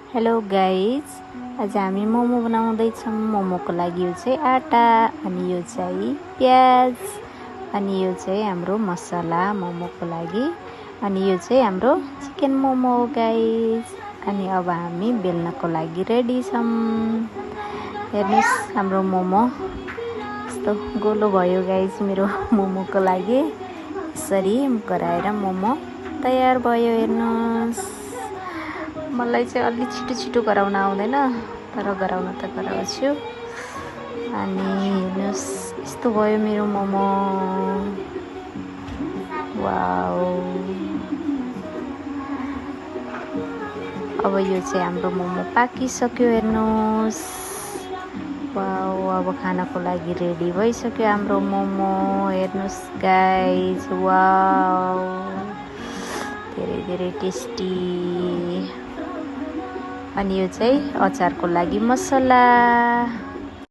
Hello guys, आज हामी मोमो बनाउँदैछौँ। मोमोको लागि यो चाहिँ आटा, अनि यो चाहिँ प्याज, अनि यो चाहिँ हाम्रो मसला मोमोको लागि, अनि यो चाहिँ हाम्रो चिकन मोमो हो गाइज। अनि अब हामी बेल्नको लागि रेडी छौँ। हेर्नुहोस् हाम्रो मोमो यस्तो गोलो भयो गाइज। मेरो मोमोको लागि यसरी गराएर मोमो तयार भयो। हेर्नुहोस्, मलाई चाहिँ अलि छिटो गराउन आउँदैन, तर गराउन त गराउँछु। अनि हेर्नुहोस् यस्तो भयो मेरो मोमो। वाउ, अब यो चाहिँ हाम्रो मोमो पाकिसक्यो। हेर्नुहोस्, वाउ, अब खानको लागि रेडी भइसक्यो हाम्रो मोमो। हेर्नुहोस् गाइज, वाउ, धेरै टेस्टी। अनि यो चाहिँ अचारको लागि मसला।